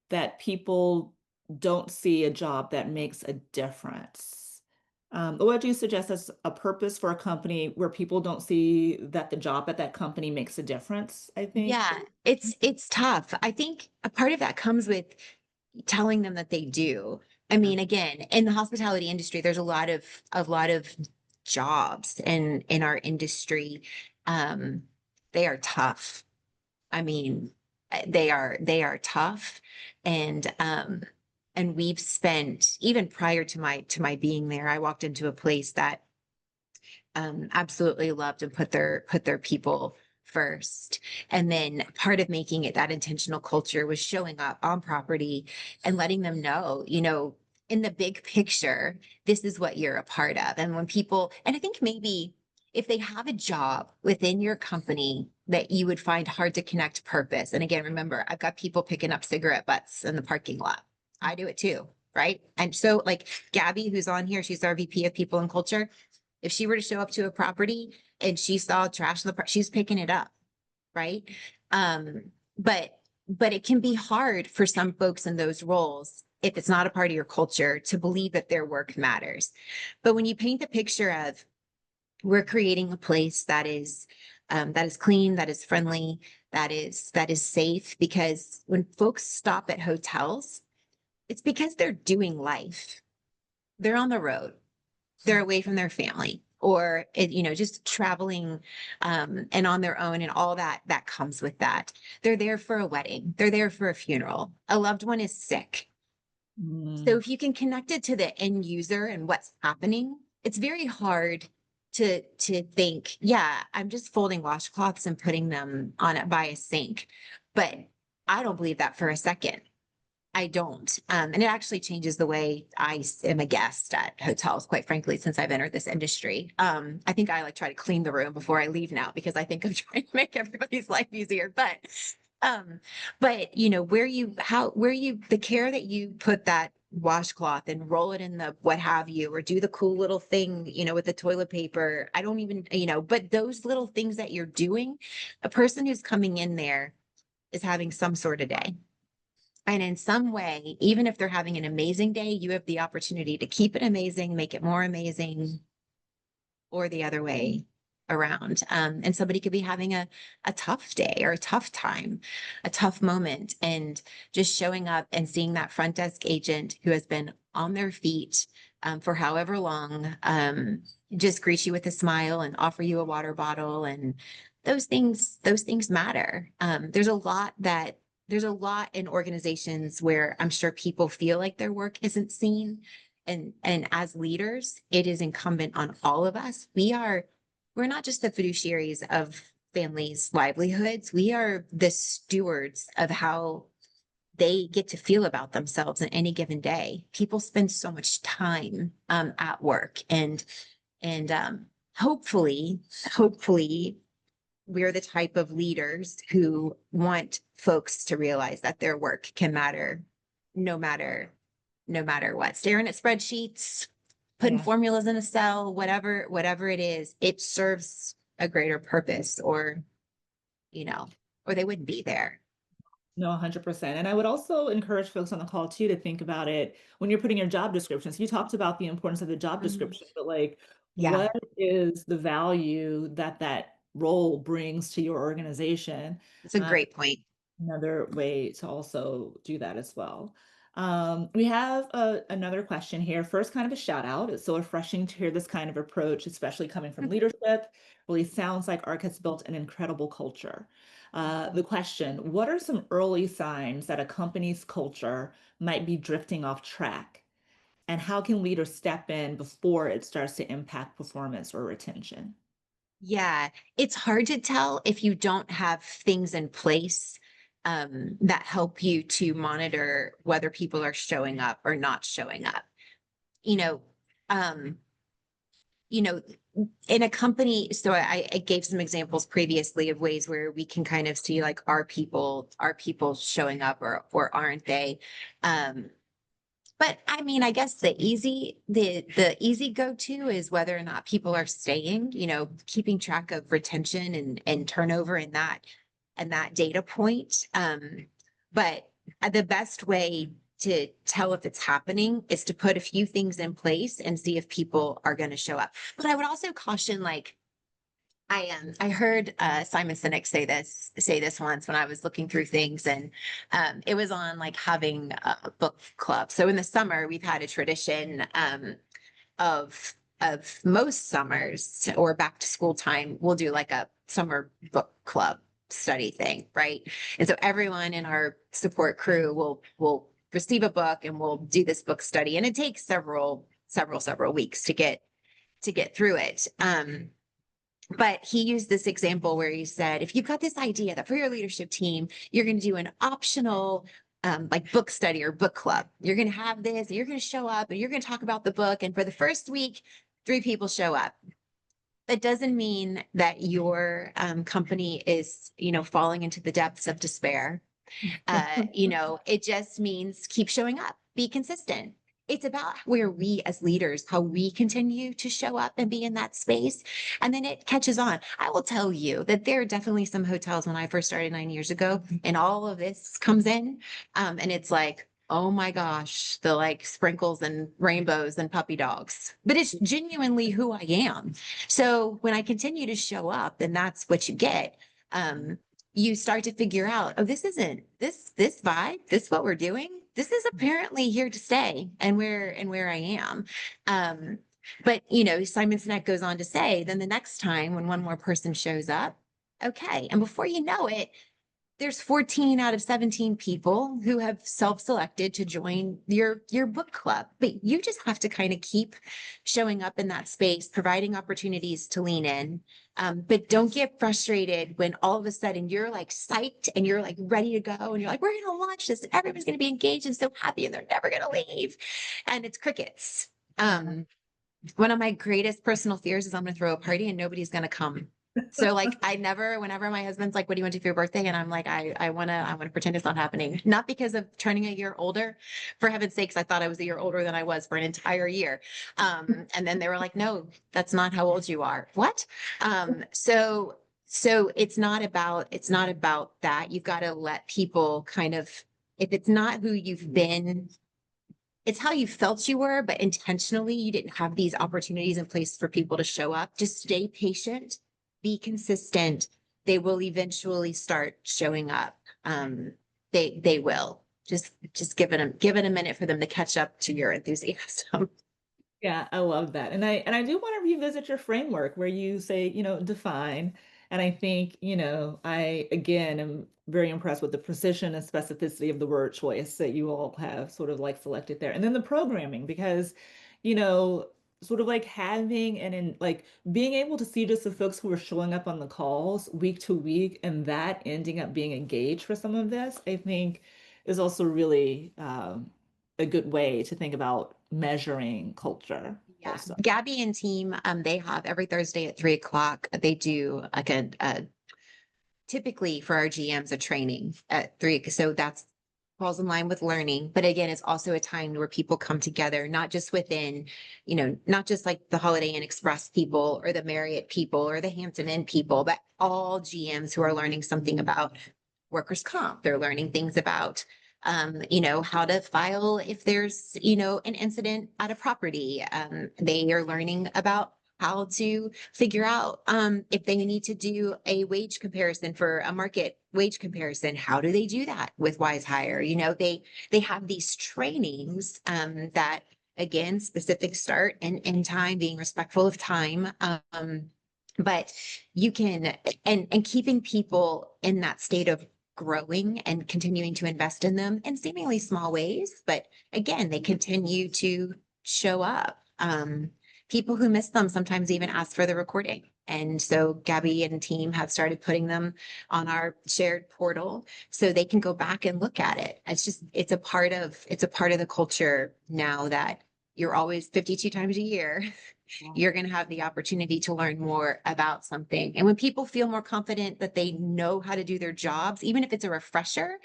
that people don't see a job that makes a difference? What do you suggest as a purpose for a company where people don't see that the job at that company makes a difference, I think? Yeah, it's tough. I think a part of that comes with telling them that they do. I mean, again, in the hospitality industry, there's a lot of jobs in our industry. Um, they are tough. I mean, they are tough, and we've spent even prior to my being there, I walked into a place that absolutely loved and put their people first. And then part of making it that intentional culture was showing up on property and letting them know, in the big picture, this is what you're a part of. And when people, and I think maybe if they have a job within your company that you would find hard to connect purpose. And again, remember, I've got people picking up cigarette butts in the parking lot. I do it too. Right. And so like Gabby, who's on here, she's our VP of people and culture. If she were to show up to a property and she saw trash in she's picking it up, right? But but it can be hard for some folks in those roles, if it's not a part of your culture, to believe that their work matters. But when you paint the picture of, we're creating a place that is clean, that is friendly, that is safe, because when folks stop at hotels, it's because they're doing life. They're on the road, they're away from their family, or just traveling, and on their own, and all that comes with that. They're there for a wedding, they're there for a funeral, a loved one is sick. So Mm, if you can connect it to the end user and what's happening, it's very hard to think, yeah, I'm just folding washcloths and putting them on it by a sink. But I don't believe that for a second. I don't. And it actually changes the way am a guest at hotels, quite frankly, since I've entered this industry. I think I like try to clean the room before I leave now, because I think I'm trying to make everybody's life easier. Um, the care that you put that washcloth and roll it in the what have you, or do the cool little thing, with the toilet paper. I don't even, but those little things that you're doing, a person who's coming in there is having some sort of day. And in some way, even if they're having an amazing day, you have the opportunity to keep it amazing, make it more amazing, or the other way around. And somebody could be having a tough day or a tough time, a tough moment, and just showing up and seeing that front desk agent who has been on their feet, for however long, just greet you with a smile and offer you a water bottle. And those things matter. There's a lot in organizations where I'm sure people feel like their work isn't seen. And as leaders, it is incumbent on all of us. We're not just the fiduciaries of families' livelihoods. We are the stewards of how they get to feel about themselves in any given day. People spend so much time at work, and hopefully we're the type of leaders who want folks to realize that their work can matter, no matter what. Staring at spreadsheets, putting yeah. formulas in a cell, whatever it is, it serves a greater purpose, you know, or they wouldn't be there. No, 100%. And I would also encourage folks on the call too to think about it when you're putting your job descriptions. You talked about the importance of the job Mhm. description, but like, Yeah, what is the value that that role brings to your organization? it's a great point. Another way to also do that as well. We have another question here. First, kind of a shout out. It's so refreshing to hear this kind of approach, especially coming from leadership. Really sounds like Ark has built an incredible culture. The question, what are some early signs that a company's culture might be drifting off track? And how can leaders step in before it starts to impact performance or retention? Yeah, it's hard to tell if you don't have things in place, that help you to monitor whether people are showing up or not showing up. You know, um, you know, in a company, so I gave some examples previously of ways where we can kind of see, like, are people showing up, or aren't they? Um, but I mean, I guess the easy go-to is whether or not people are staying, keeping track of retention and turnover, and that data point. But the best way to tell if it's happening is to put a few things in place and see if people are going to show up. But I would also caution, like, I heard Simon Sinek say this once when I was looking through things, and it was on, like, having a book club. So in the summer, we've had a tradition, of most summers, or back to school time, we'll do like a summer book club study thing, right? And so everyone in our support crew will receive a book, and we'll do this book study, and it takes several weeks to get through it. But he used this example where he said, if you've got this idea that for your leadership team, you're going to do an optional, like, book study or book club, you're going to have this, and you're going to show up, and you're going to talk about the book. And for the first week, 3 people show up. That doesn't mean that your company is, falling into the depths of despair. It just means keep showing up, be consistent. it's about where we as leaders, how we continue to show up and be in that space. And then it catches on. I will tell you that there are definitely some hotels when I first started 9 years ago, and all of this comes in. And it's like, oh my gosh, the like sprinkles and rainbows and puppy dogs. But it's genuinely who I am. So when I continue to show up, and that's what you get. You start to figure out, oh, this isn't this vibe, this is what we're doing. This is apparently here to stay and where I am. Um, but Simon Sinek goes on to say, then the next time when one more person shows up, okay. And before you know it, there's 14 out of 17 people who have self-selected to join your book club. But you just have to kind of keep showing up in that space, providing opportunities to lean in. But don't get frustrated when all of a sudden you're like psyched and you're like ready to go and you're like, we're going to launch this and everyone's going to be engaged and so happy and they're never going to leave. And it's crickets. One of my greatest personal fears is I'm going to throw a party and nobody's going to come. So like whenever my husband's like, what do you want to do for your birthday? And I'm like, I wanna pretend it's not happening. Not because of turning a year older. For heaven's sakes, I thought I was a year older than I was for an entire year. And then they were like, no, that's not how old you are. What? So it's not about that. You've got to let people kind of, if it's not who you've been, it's how you felt you were, but intentionally you didn't have these opportunities in place for people to show up. Just stay patient, be consistent. They will eventually start showing up. They will. Just give it a minute for them to catch up to your enthusiasm. Yeah, I love that. And I do want to revisit your framework where you say, define. And I think, I again am very impressed with the precision and specificity of the word choice that you all have sort of like selected there. And then the programming, because, you know, sort of like having and in like being able to see just the folks who are showing up on the calls week to week and that ending up being engaged for some of this, I think is also really a good way to think about measuring culture Yeah, also. Gabby and team, they have every Thursday at 3 o'clock. They do like a typically for our GMs a training at 3. So that's falls in line with learning. But again, it's also a time where people come together, not just within, not just like the Holiday Inn Express people or the Marriott people or the Hampton Inn people, but all GMs who are learning something about workers' comp. They're learning things about how to file if there's, an incident at a property. They are learning about how to figure out if they need to do a wage comparison for a market wage comparison. How do they do that with Wise Hire? They have these trainings that again specific start and time, being respectful of time. But you can and keeping people in that state of growing and continuing to invest in them in seemingly small ways, but again, they continue to show up. People who miss them sometimes even ask for the recording. And so Gabby and team have started putting them on our shared portal so they can go back and look at it. It's a part of the culture now that you're always 52 times a year. You're going to have the opportunity to learn more about something. And when people feel more confident that they know how to do their jobs, even if it's a refresher,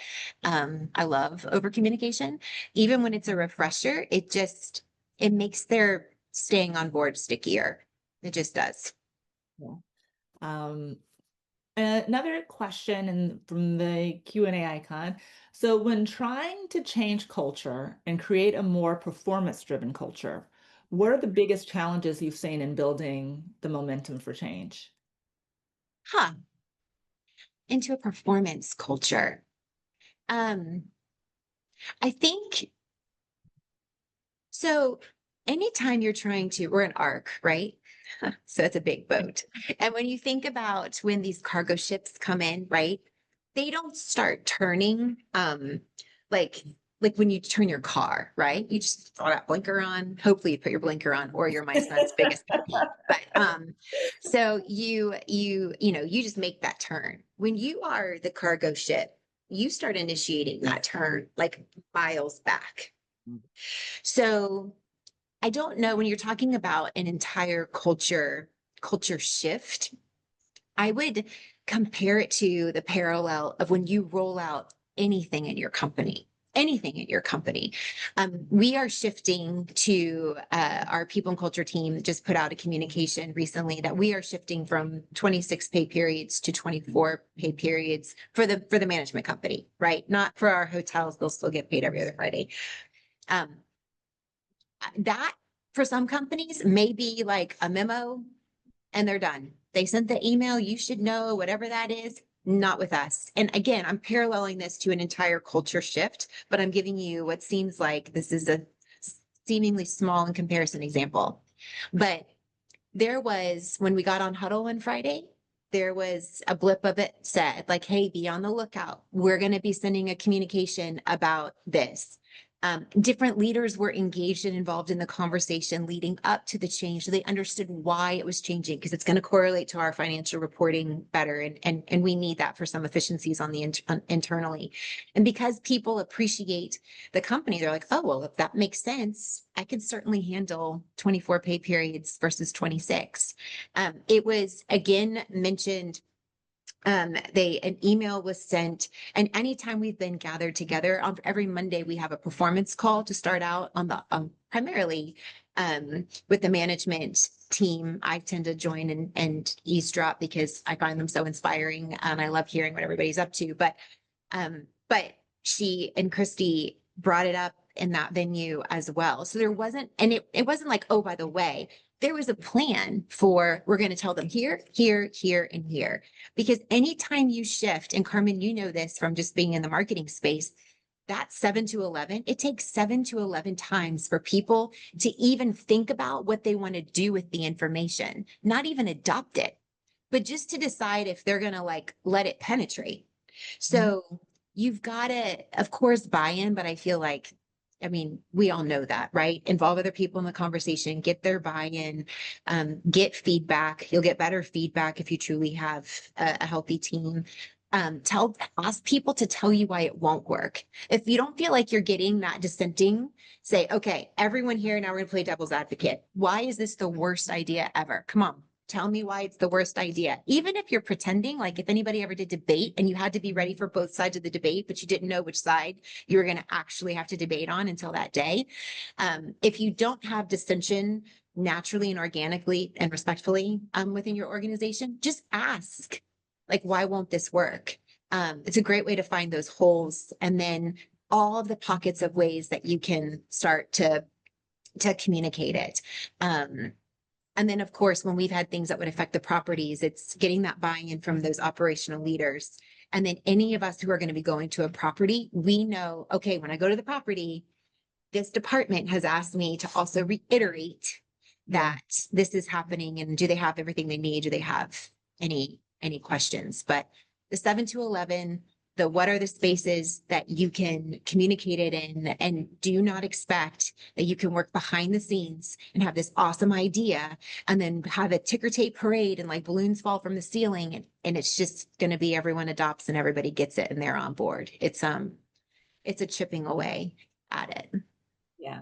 I love over communication. Even when it's a refresher, it makes their staying on board stickier. It just does. Yeah. Um, Another question from the Q&A icon. So when trying to change culture and create a more performance-driven culture, what are the biggest challenges you've seen in building the momentum for change? Huh. Into a performance culture. Um, I think so. Anytime you're trying to, we're an ark, right? So it's a big boat. And when you think about when these cargo ships come in, right? They don't start turning like like when you turn your car, right? You just throw that blinker on. Hopefully you put your blinker on or you're my son's biggest pet peeve. But so you just make that turn. When you are the cargo ship, you start initiating that turn like miles back. So I don't know when you're talking about an entire culture shift, I would compare it to the parallel of when you roll out anything in your company. anything in your company. We are shifting to our people and culture team just put out a communication recently that we are shifting from 26 pay periods to 24 pay periods for the management company, right? Not for our hotels, they'll still get paid every other Friday. Um, that for some companies may be like a memo and they're done. They sent the email, you should know, whatever that is. Not with us. And again, I'm paralleling this to an entire culture shift, but I'm giving you what seems like this is a seemingly small in comparison example. But there was, when we got on huddle on Friday, there was a blip of it said, like, hey, be on the lookout. We're going to be sending a communication about this. Different leaders were engaged and involved in the conversation leading up to the change. So they understood why it was changing because it's going to correlate to our financial reporting better. And we need that for some efficiencies on the internally. And because people appreciate the company, they're like, oh, well, if that makes sense, I can certainly handle 24 pay periods versus 26. It was again mentioned an email was sent, and anytime we've been gathered together on every Monday we have a performance call to start out on the primarily with the management team. I tend to join and eavesdrop because I find them so inspiring and I love hearing what everybody's up to, but she and Christy brought it up in that venue as well. So there wasn't, and it wasn't like, oh, by the way, there was a plan for, we're going to tell them here, here, here, and here. Because anytime you shift, and Carmen, you know this from just being in the marketing space, that 7 to 11, it takes 7 to 11 times for people to even think about what they want to do with the information, not even adopt it, but just to decide if they're going to like let it penetrate. So you've got to, of course, buy in, but I feel like, I mean, we all know that, right? Involve other people in the conversation, get their buy-in, get feedback. You'll get better feedback if you truly have a healthy team. Ask people to tell you why it won't work. If you don't feel like you're getting that dissenting, say, okay, everyone here, now we're going to play devil's advocate. Why is this the worst idea ever? Come on. Tell me why it's the worst idea. Even if you're pretending, like if anybody ever did debate and you had to be ready for both sides of the debate, but you didn't know which side you were going to actually have to debate on until that day. If you don't have dissension naturally and organically and respectfully within your organization, just ask, like, why won't this work? It's a great way to find those holes and then all of the pockets of ways that you can start to communicate it. And then, of course, when we've had things that would affect the properties, it's getting that buy-in from those operational leaders. And then any of us who are going to be going to a property, we know, okay, when I go to the property, this department has asked me to also reiterate that this is happening and do they have everything they need? Do they have any questions? But the 7 to 11, the what are the spaces that you can communicate it in, and do not expect that you can work behind the scenes and have this awesome idea and then have a ticker tape parade and like balloons fall from the ceiling and it's just going to be everyone adopts and everybody gets it and they're on board. It's a chipping away at it. Yeah.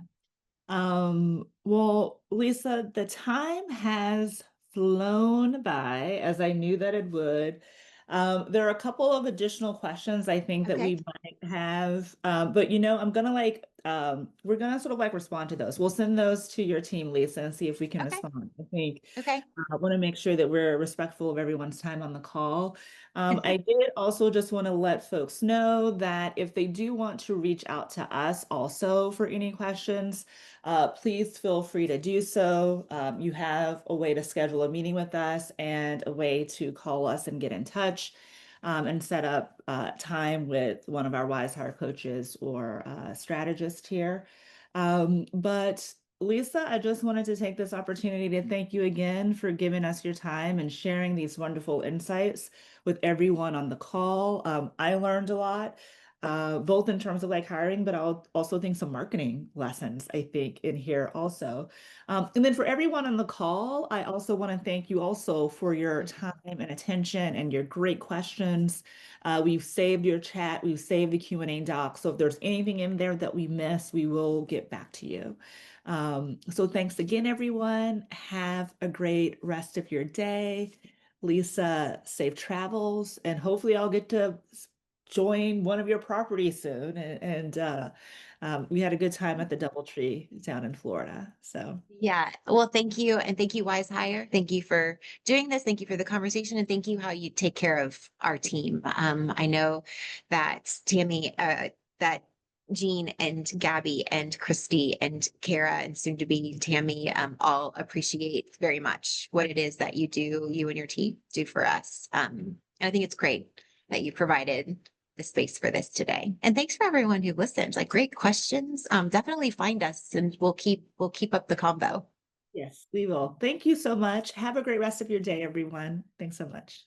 Well, Lisa, the time has flown by as I knew that it would. There are a couple of additional questions I think that Okay. we might have, but I'm gonna we're gonna sort of like respond to those. We'll send those to your team, Lisa, and see if we can Okay. respond. I think Okay. I want to make sure that we're respectful of everyone's time on the call. I did also just want to let folks know that if they do want to reach out to us also for any questions, please feel free to do so. You have a way to schedule a meeting with us and a way to call us and get in touch and set up time with one of our Wise Hire coaches or strategists here. But Lisa, I just wanted to take this opportunity to thank you again for giving us your time and sharing these wonderful insights with everyone on the call. I learned a lot, both in terms of like hiring, but I'll also think some marketing lessons, I think, in here also. And then for everyone on the call, I also want to thank you also for your time and attention and your great questions. We've saved your chat, we've saved the Q&A doc. So if there's anything in there that we missed, we will get back to you. So thanks again, everyone. Have a great rest of your day. Lisa, safe travels, and hopefully I'll get to join one of your properties soon. We had a good time at the DoubleTree down in Florida. So Yeah. Well, thank you. And thank you, Wise Hire. Thank you for doing this. Thank you for the conversation. And thank you how you take care of our team. I know that Tammy, that Jean and Gabby and Christy and Kara and soon to be Tammy, all appreciate very much what it is that you do, you and your team do for us. And I think it's great that you provided the space for this today. And thanks for everyone who listened. Like great questions. Definitely find us and we'll keep up the combo. yes, we will. Thank you so much. Have a great rest of your day, everyone. Thanks so much.